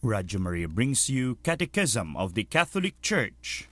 Radio Maria brings you Catechism of the Catholic Church.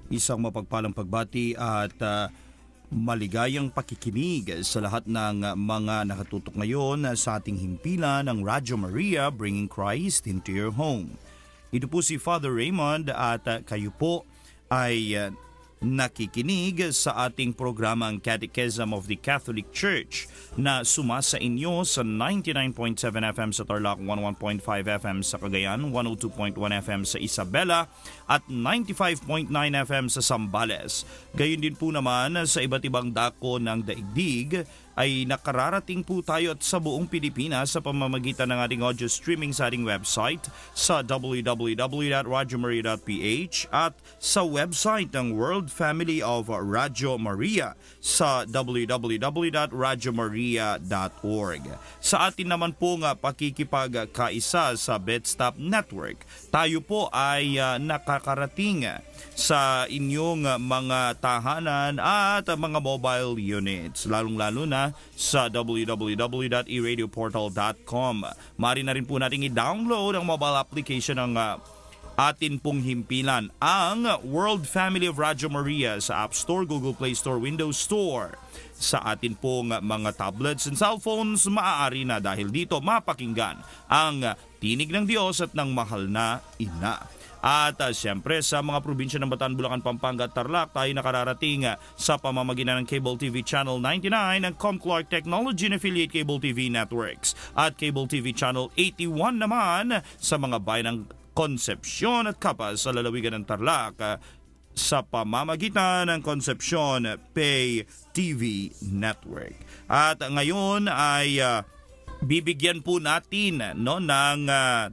Isang mapagpalang pagbati at maligayang pakikinig sa lahat ng mga nakatutok ngayon sa ating himpilan ng Radio Maria, Bringing Christ into Your Home. Ito po si Father Raymond at kayo po ay nakikinig sa ating programang Catechism of the Catholic Church na sumasa inyo sa 99.7 FM sa Tarlac, 11.5 FM sa Cagayan, 102.1 FM sa Isabela at 95.9 FM sa Zambales. Gayon din po naman sa iba't ibang dako ng daigdig ay nakararating po tayo at sa buong Pilipinas sa pamamagitan ng ating audio streaming sa ating website sa www.radiomaria.ph at sa website ng World Family of Radio Maria sa www.radiomaria.org. Sa atin naman po nga pakikipagkaisa sa Bedstop Network, tayo po ay nakakarating sa inyong mga tahanan at mga mobile units, lalong-lalo na sa www.eradioportal.com. Maaari na rin po natin i-download ang mobile application ng atin pong himpilan, ang World Family of Radio Maria sa App Store, Google Play Store, Windows Store. Sa atin pong mga tablets and cellphones, maaari na dahil dito mapakinggan ang tinig ng Diyos at ng mahal na ina. At siyempre sa mga probinsya ng Bataan, Bulacan, Pampanga at Tarlac, tayo nakararating sa pamamagitan ng Cable TV Channel 99 ng Comclark Technology and Affiliate Cable TV Networks at Cable TV Channel 81 naman sa mga bayan ng Concepcion at Capas sa lalawigan ng Tarlac sa pamamagitan ng Concepcion Pay TV Network. At ngayon ay bibigyan po natin ng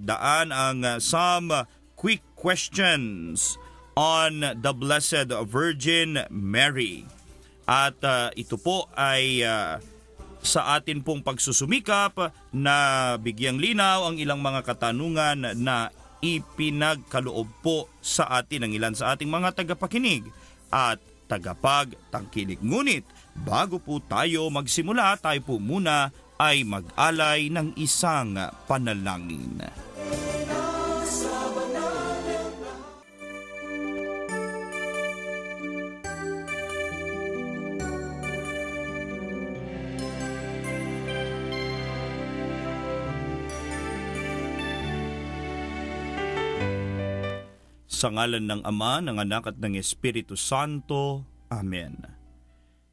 daan ang some quick questions on the Blessed Virgin Mary. At ito po ay sa atin pong pagsusumikap na bigyang linaw ang ilang mga katanungan na ipinagkaloob po sa atin ng ilan sa ating mga tagapakinig at tagapagtangkilik. Ngunit bago po tayo magsimula, tayo po muna ay mag-alay ng isang panalangin. Sa ngalan ng Ama, ng Anak at ng Espiritu Santo. Amen.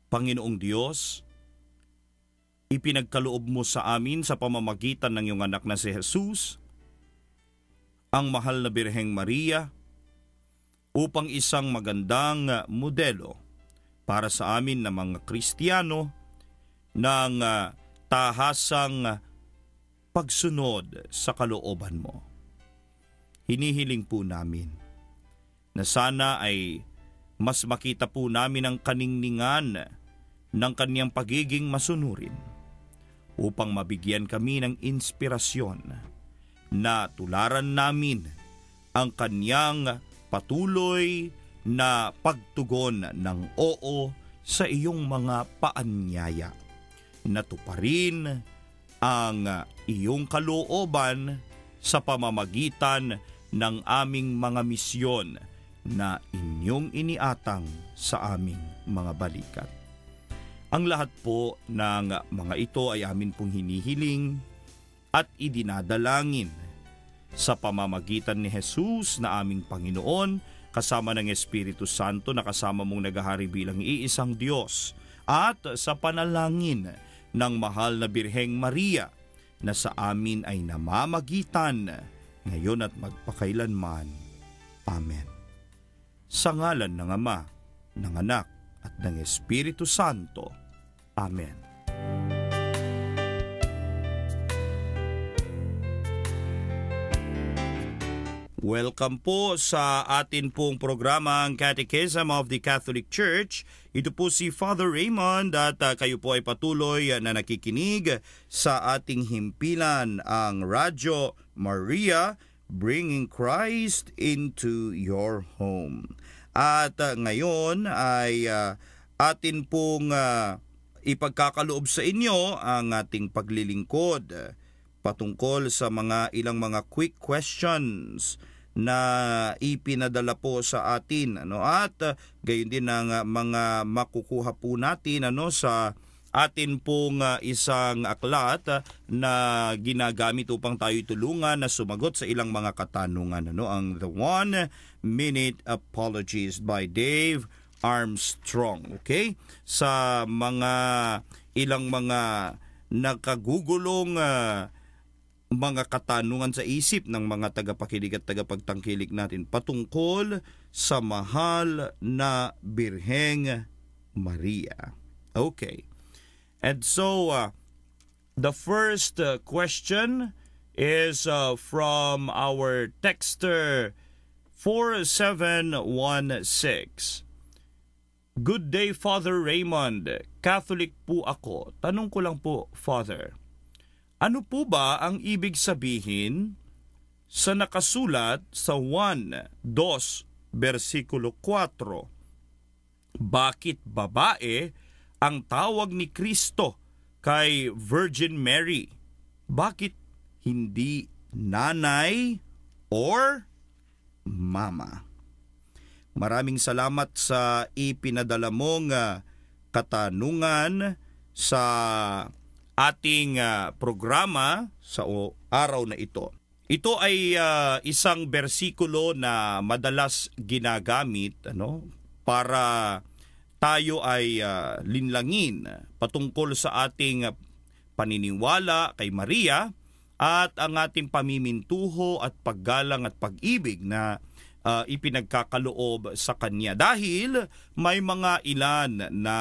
Panginoong Diyos, ipinagkaloob mo sa amin sa pamamagitan ng iyong anak na si Jesus, ang mahal na Birheng Maria, upang isang magandang modelo para sa amin na mga Kristiyano ng tahasang pagsunod sa kalooban mo. Hinihiling po namin na sana ay mas makita po namin ang kaningningan ng kaniyang pagiging masunurin upang mabigyan kami ng inspirasyon na tularan namin ang kaniyang patuloy na pagtugon ng oo sa iyong mga paanyaya. Natuparin ang iyong kalooban sa pamamagitan ng aming mga misyon na inyong iniatang sa aming mga balikat. Ang lahat po ng mga ito ay amin pong hinihiling at idinadalangin sa pamamagitan ni Jesus na aming Panginoon, kasama ng Espiritu Santo na kasama mong naghahari bilang iisang Diyos, at sa panalangin ng mahal na Birheng Maria na sa amin ay namamagitan, ngayon at magpakailanman. Amen. Sa ngalan ng Ama, ng Anak, at ng Espiritu Santo. Amen. Welcome po sa atin pong programang Catechism of the Catholic Church. Ito po si Father Raymond at kayo po ay patuloy na nakikinig sa ating himpilan, ang Radyo Maria, Bringing Christ into Your Home. At ngayon ay atin pong ipagkakaloob sa inyo ang ating paglilingkod patungkol sa ilang mga quick questions na ipinadala po sa atin, at gayon din ang mga makukuha po natin sa atin pong isang aklat na ginagamit upang tayo tulungan na sumagot sa ilang mga katanungan, ang The 1 Minute Apologies by Dave Armstrong. Okay? Sa ilang mga nakagugulong mga katanungan sa isip ng mga tagapakinig at tagapagtangkilik natin patungkol sa mahal na Birheng Maria. Okay. And so, the first question is from our texter 4716. Good day, Father Raymond. Catholic po ako. Tanong ko lang po, Father. Ano po ba ang ibig sabihin sa nakasulat sa 1:2 versikulo 4? Bakit babae ang tawag ni Kristo kay Virgin Mary? Bakit hindi nanay or mama? Maraming salamat sa ipinadala mong katanungan sa ating programa sa araw na ito. Ito ay isang bersikulo na madalas ginagamit para tayo ay linlangin patungkol sa ating paniniwala kay Maria at ang ating pamimintuho at paggalang at pag-ibig na ipinagkakaloob sa Kanya. Dahil may mga ilan na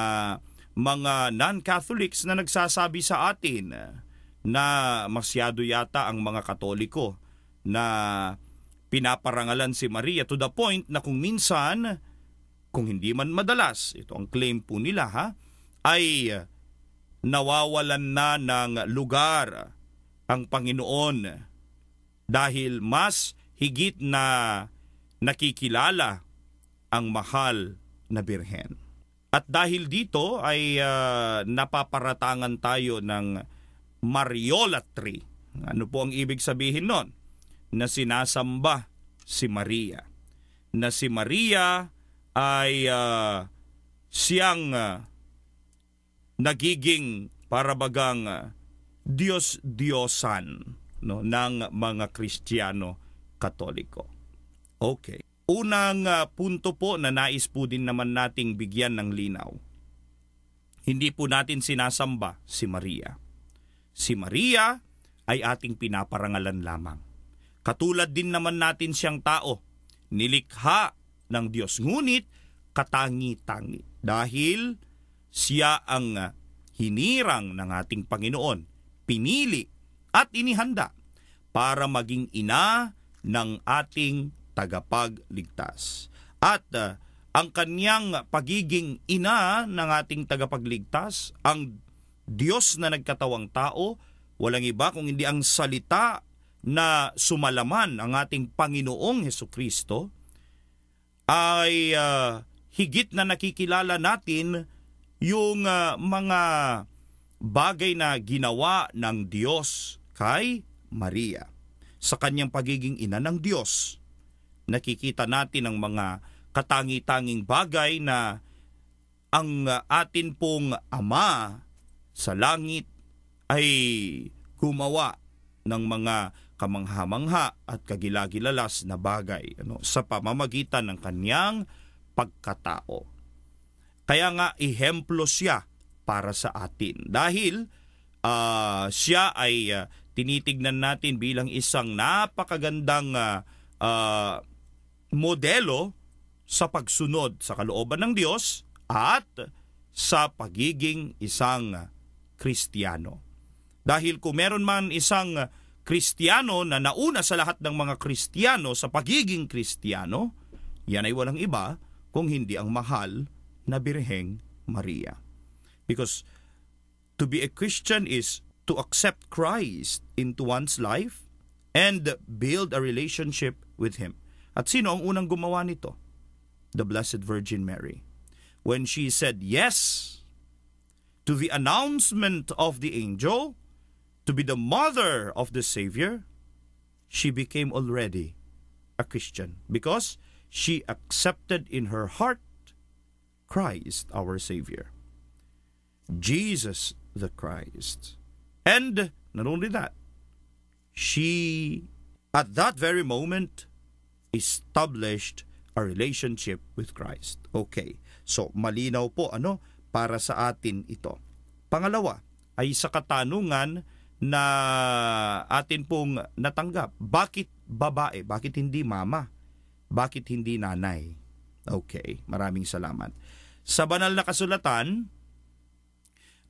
mga non-Catholics na nagsasabi sa atin na masyado yata ang mga Katoliko na pinaparangalan si Maria to the point na kung minsan, kung hindi man madalas, ito ang claim po nila ay nawawalan na ng lugar ang Panginoon dahil mas higit na nakikilala ang mahal na Birhen. At dahil dito ay napaparatangan tayo ng Mariolatry. Ano po ang ibig sabihin nun? Na sinasamba si Maria. Na si Maria ay siyang nagiging parabagang Diyos-Diyosan ng mga Kristiyano Katoliko. Okay. Unang punto po na nais po din naman nating bigyan ng linaw. Hindi po natin sinasamba si Maria. Si Maria ay ating pinaparangalan lamang. Katulad din naman natin siyang tao, nilikha ng Diyos, ngunit katangi-tangi. Dahil siya ang hinirang ng ating Panginoon, pinili at inihanda para maging ina ng ating tagapagligtas. At ang kanyang pagiging ina ng ating tagapagligtas, ang Diyos na nagkatawang tao, walang iba kung hindi ang salita na sumalaman ang ating Panginoong Hesukristo, ay higit na nakikilala natin yung mga bagay na ginawa ng Diyos kay Maria. Sa kanyang pagiging ina ng Diyos, nakikita natin ang mga katangi-tanging bagay na ang atin pong Ama sa langit ay gumawa ng mga kamangha-mangha at kagilagilalas na bagay sa pamamagitan ng kanyang pagkatao. Kaya nga ihemplo siya para sa atin dahil siya ay tinitignan natin bilang isang napakagandang modelo sa pagsunod sa kalooban ng Diyos at sa pagiging isang Kristiyano. Dahil kung meron man isang Kristiyano na nauna sa lahat ng mga Kristiyano sa pagiging Kristiyano, yan ay walang iba kung hindi ang mahal na Birheng Maria. Because to be a Christian is to accept Christ into one's life and build a relationship with Him. At sino ang unang gumawa nito? The Blessed Virgin Mary. When she said yes to the announcement of the angel to be the mother of the Savior, she became already a Christian because she accepted in her heart Christ our Savior, Jesus the Christ. And not only that, she at that very moment established a relationship with Christ. Okay, so malinaw po para sa atin ito. Pangalawa ay sa katanungan na atin pong natanggap. Bakit babae? Bakit hindi mama? Bakit hindi nanay? Okay, maraming salamat. Sa banal na kasulatan,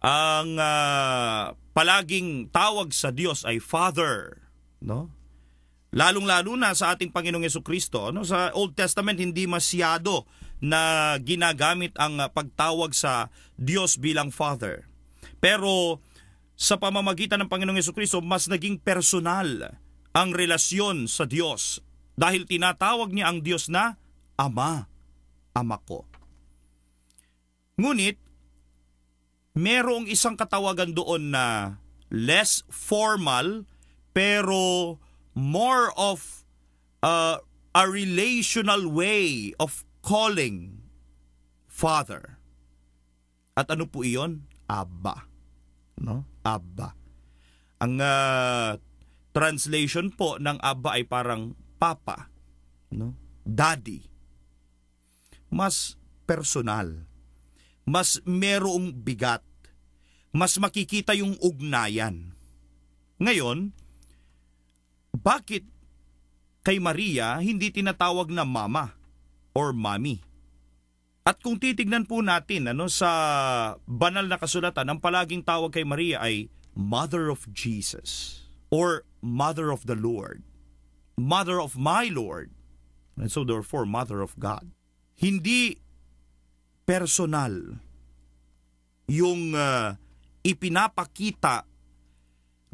ang palaging tawag sa Diyos ay Father, no? Lalong-lalo na sa ating Panginoong Jesucristo, sa Old Testament hindi masyado na ginagamit ang pagtawag sa Diyos bilang Father. Pero sa pamamagitan ng Panginoong Jesucristo, mas naging personal ang relasyon sa Diyos dahil tinatawag niya ang Diyos na Ama, Ama ko. Ngunit, merong isang katawagan doon na less formal pero more of a relational way of calling Father. At ano po iyon? Abba. No? Abba. Ang translation po ng Abba ay parang Papa, no? Daddy. Mas personal. Mas merong bigat. Mas makikita yung ugnayan. Ngayon, bakit kay Maria hindi tinatawag na mama or mommy? At kung titignan po natin sa banal na kasulatan, ang palaging tawag kay Maria ay Mother of Jesus or Mother of the Lord, Mother of my Lord, and so therefore Mother of God. Hindi personal yung ipinapakita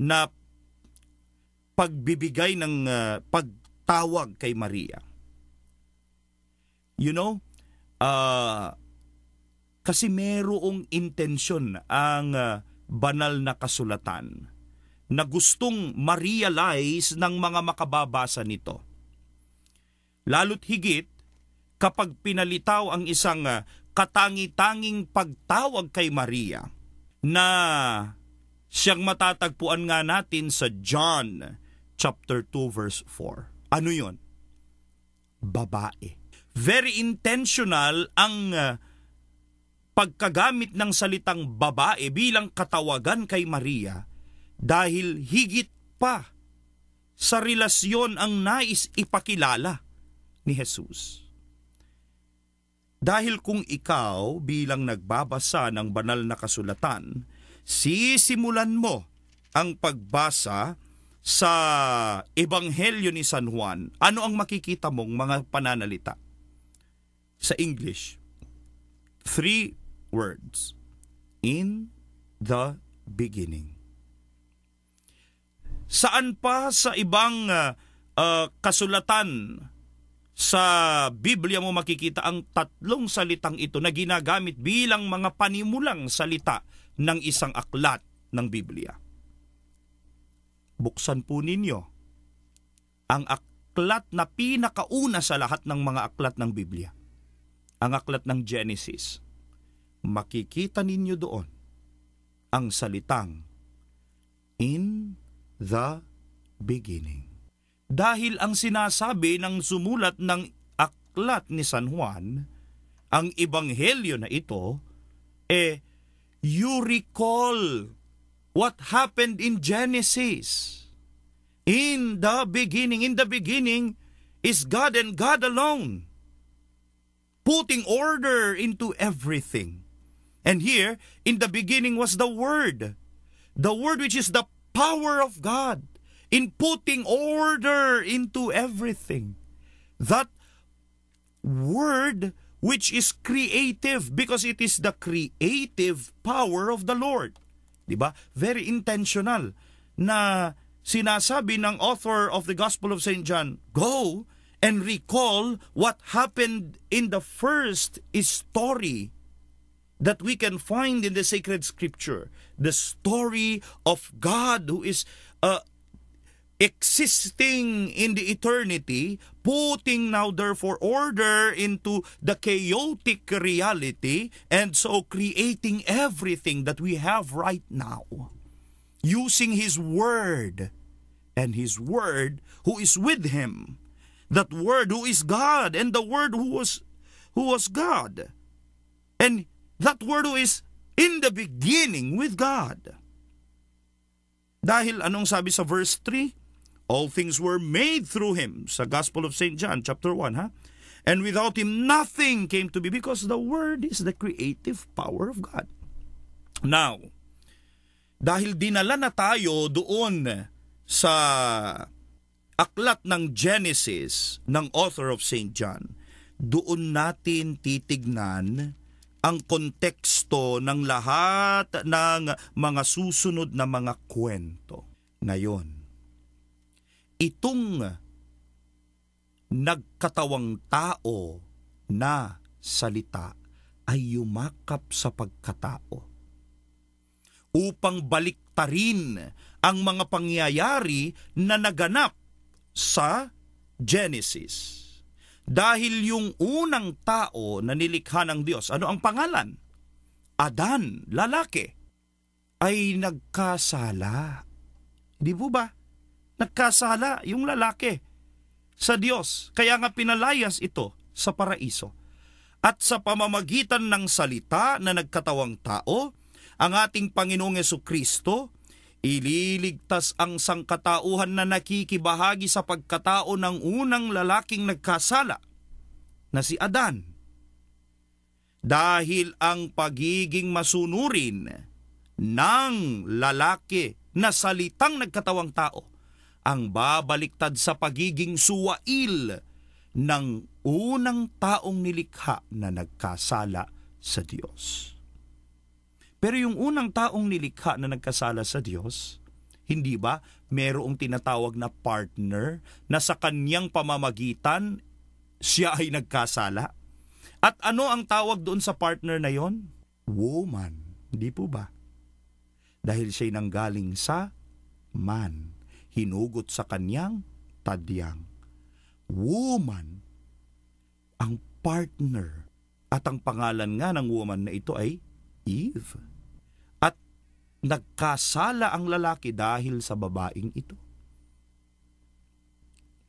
na pagbibigay ng pagtawag kay Maria. You know, kasi merong intensyon ang banal na kasulatan na gustong ma-realize ng mga makababasa nito. Lalo't higit kapag pinalitaw ang isang katangi-tanging pagtawag kay Maria na siyang matatagpuan nga natin sa John chapter 2 verse 4. Ano yun? Babae. Very intentional ang pagkagamit ng salitang babae bilang katawagan kay Maria dahil higit pa sa relasyon ang nais ipakilala ni Jesus. Dahil kung ikaw bilang nagbabasa ng banal na kasulatan, sisimulan mo ang pagbasa sa Ebanghelyo ni San Juan, ano ang makikita mong mga pananalita? Sa English, 3 words. In the beginning. Saan pa sa ibang kasulatan sa Biblia mo makikita ang tatlong salitang ito na ginagamit bilang mga panimulang salita ng isang aklat ng Biblia? Buksan po ninyo ang aklat na pinakauna sa lahat ng mga aklat ng Biblia. Ang aklat ng Genesis. Makikita ninyo doon ang salitang in the beginning. Dahil ang sinasabi ng sumulat ng aklat ni San Juan, ang ebanghelyo na ito, you recall what happened in Genesis. In the beginning is God and God alone, putting order into everything. And here, in the beginning was the Word which is the power of God in putting order into everything. That Word which is creative, because it is the creative power of the Lord. Diba? Very intentional na sinasabi ng author of the Gospel of St. John, go and recall what happened in the first story that we can find in the sacred scripture. The story of God who is existing in the eternity, putting now therefore order into the chaotic reality, and so creating everything that we have right now, using His Word, and His Word who is with Him, that Word who is God, and the Word who was God, and that Word who is in the beginning with God. Dahil anong sabi sa verse 3? All things were made through Him, sa Gospel of St. John, chapter 1, ha? And without Him, nothing came to be, because the Word is the creative power of God. Now, dahil dinala na tayo doon sa aklat ng Genesis ng author of St. John, doon natin titignan ang konteksto ng lahat ng mga susunod na mga kwento. Ngayon, itong nagkatawang tao na salita ay yumakap sa pagkatao upang baliktarin ang mga pangyayari na naganap sa Genesis. Dahil yung unang tao na nilikha ng Diyos, ano ang pangalan? Adan, lalaki, ay nagkasala. Di po ba? Nagkasala yung lalaki sa Diyos. Kaya nga pinalayas ito sa paraiso. At sa pamamagitan ng salita na nagkatawang tao, ang ating Panginoong Jesucristo, ililigtas ang sangkatauhan na nakikibahagi sa pagkatao ng unang lalaking nagkasala, na si Adan. Dahil ang pagiging masunurin ng lalaki na salitang nagkatawang tao, ang babaliktad sa pagiging suwail ng unang taong nilikha na nagkasala sa Diyos. Pero yung unang taong nilikha na nagkasala sa Diyos, hindi ba merong tinatawag na partner na sa kanyang pamamagitan siya ay nagkasala? At ano ang tawag doon sa partner na yon? Woman. Hindi po ba? Dahil siya'y nanggaling sa man, hinugot sa kanyang tadyang. Woman, ang partner. At ang pangalan nga ng woman na ito ay Eve. At nagkasala ang lalaki dahil sa babaeng ito,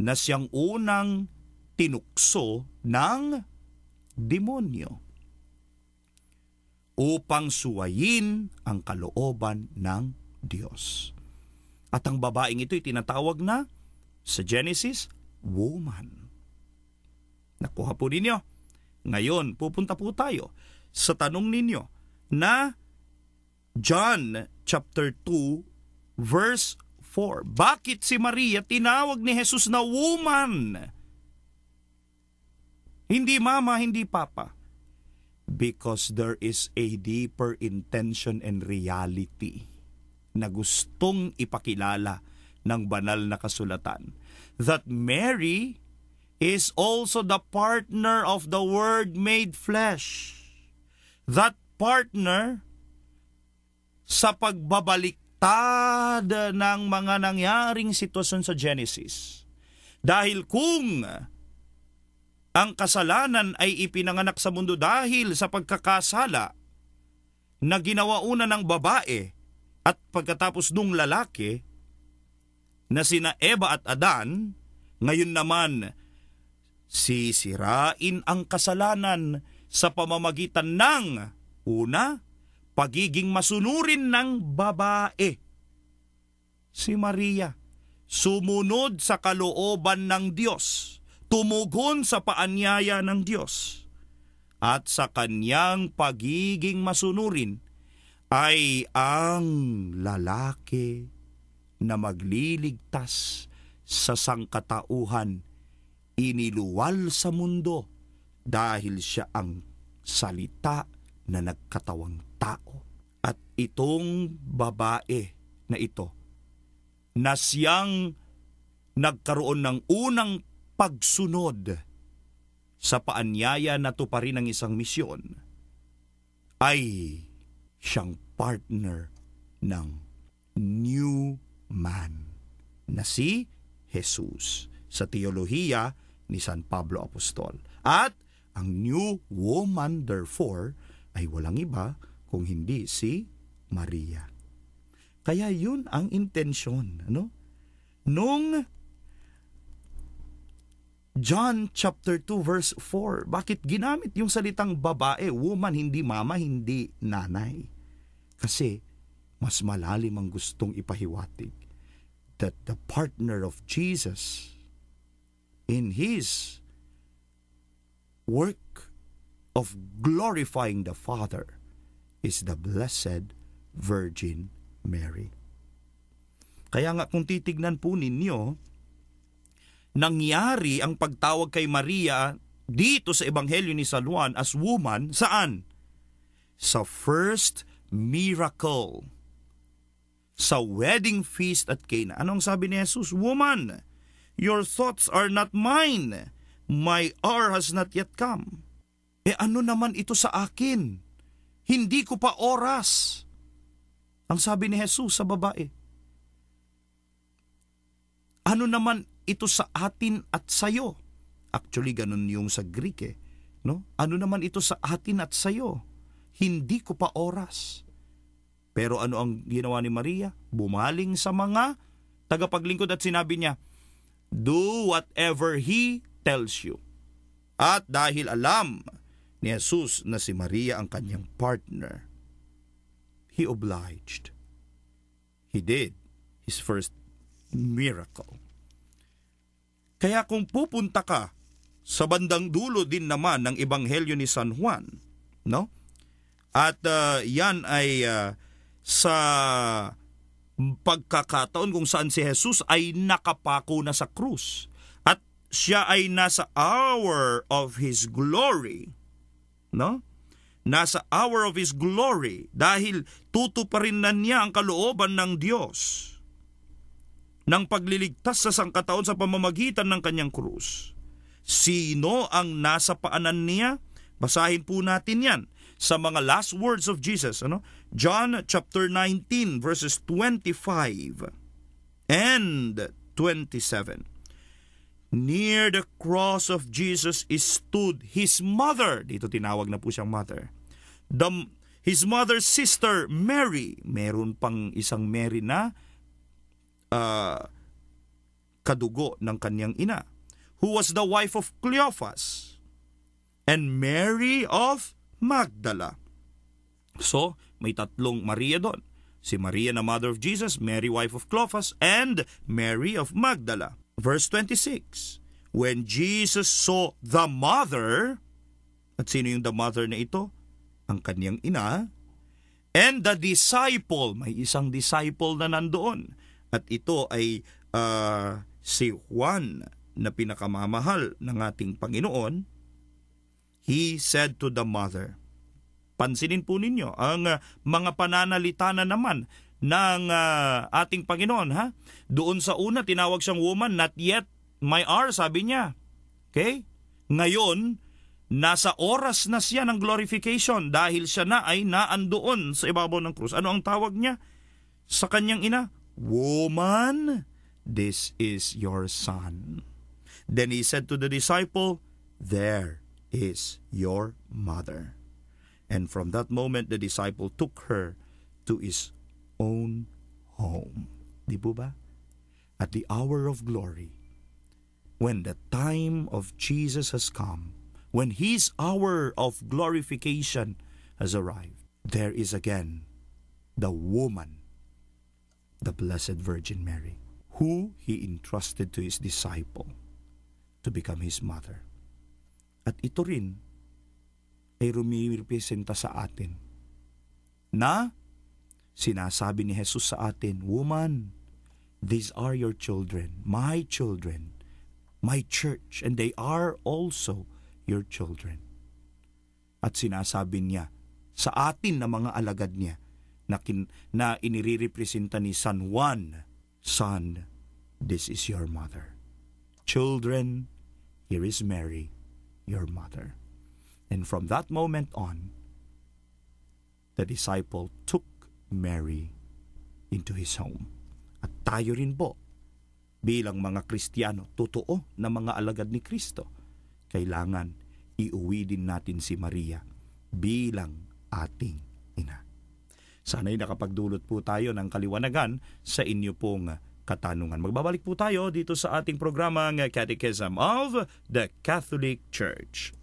na siyang unang tinukso ng demonyo upang suwayin ang kalooban ng Diyos. At ang babaeng ito ay tinatawag na sa Genesis, woman. Nakuha po ninyo? Ngayon, pupunta po tayo sa tanong ninyo na John chapter 2 verse 4. Bakit si Maria tinawag ni Jesus na woman? Hindi mama, hindi papa. Because there is a deeper intention and reality na gustong ipakilala ng banal na kasulatan, that Mary is also the partner of the Word made flesh. That partner sa pagbabaliktad ng mga nangyaring sitwasyon sa Genesis. Dahil kung ang kasalanan ay ipinanganak sa mundo dahil sa pagkakasala na ginawa una ng babae at pagkatapos nung lalaki na sina Eva at Adan, ngayon naman sisirain ang kasalanan sa pamamagitan ng una, pagiging masunurin ng babae Si Maria, sumunod sa kalooban ng Diyos, tumugon sa paanyaya ng Diyos, at sa kanyang pagiging masunurin ay ang lalaki na magliligtas sa sangkatauhan iniluwal sa mundo dahil siya ang salita na nagkatawang tao. At itong babae na ito na siyang nagkaroon ng unang pagsunod sa paanyaya na tuparin ng isang misyon ay siyang partner ng new man na si Jesus sa teolohiya ni San Pablo Apostol. At ang new woman therefore ay walang iba kung hindi si Maria. Kaya yun ang intensyon, nung John chapter 2 verse 4, bakit ginamit yung salitang babae, woman, hindi mama, hindi nanay? Kasi mas malalim ang gustong ipahiwatig that the partner of Jesus in His work of glorifying the Father is the Blessed Virgin Mary. Kaya nga kung titignan po ninyo, nangyari ang pagtawag kay Maria dito sa Ebanghelyo ni San Juan as woman, saan? Sa first miracle, sa wedding feast at Cana. Anong sabi ni Jesus? Woman, your thoughts are not mine. My hour has not yet come. Ano naman ito sa akin? Hindi ko pa oras. Ang sabi ni Jesus sa babae. Ano naman ito sa atin at sayo? Actually, ganun yung sa Greek no? Ano naman ito sa atin at sayo? Hindi ko pa oras. Pero ano ang ginawa ni Maria? Bumaling sa mga tagapaglingkod at sinabi niya, do whatever He tells you. At dahil alam ni Jesus na si Maria ang kanyang partner, He obliged. He did His first miracle. Kaya kung pupunta ka sa bandang dulo din naman ng Ebanghelyo ni San Juan, no? At yan ay sa pagkakataon kung saan si Jesus ay nakapako na sa krus at siya ay nasa hour of His glory, no? Nasa hour of His glory dahil tutuparin na niya ang kalooban ng Diyos ng pagliligtas sa sangkataon sa pamamagitan ng kanyang krus. Sino ang nasa paanan niya? Basahin po natin yan sa mga last words of Jesus. John chapter 19 verses 25 and 27. Near the cross of Jesus stood His mother. Dito tinawag na po siyang mother. His mother's sister Mary. Meron pang isang Mary na kadugo ng kanyang ina, who was the wife of Cleophas, and Mary of Magdala. So, may tatlong Maria doon. Si Maria na mother of Jesus, Mary wife of Cleophas, and Mary of Magdala. Verse 26, when Jesus saw the mother, at sino yung the mother na ito? Ang kanyang ina, and the disciple, may isang disciple na nandoon. At ito ay si Juan na pinakamamahal ng ating Panginoon. He said to the mother, pansinin po ninyo ang mga pananalita na naman ng ating Panginoon. Doon sa una, tinawag siyang woman, not yet my hour, sabi niya. Okay? Ngayon, nasa oras na siya ng glorification dahil siya na ay naandoon sa ibabaw ng krus. Ano ang tawag niya sa kanyang ina? Woman, this is your son. Then He said to the disciple, there is your mother. And from that moment, the disciple took her to his own home. Di po ba? At the hour of glory, when the time of Jesus has come, when His hour of glorification has arrived, there is again the woman the Blessed Virgin Mary, who He entrusted to His disciple to become His mother. At ito rin ay rumirepresenta sa atin na sinasabi ni Jesus sa atin, "Woman, these are your children, my church, and they are also your children." At sinasabi niya sa atin na mga alagad niya na inirepresenta ni San Juan, "Son, this is your mother. Children, here is Mary, your mother." And from that moment on, the disciple took Mary into his home. At tayo rin po, bilang mga Kristiyano, totoo na mga alagad ni Kristo, kailangan iuwi din natin si Maria bilang ating ina. Sana'y nakapagdulot po tayo ng kaliwanagan sa inyo pong katanungan. Magbabalik po tayo dito sa ating programang Catechism of the Catholic Church.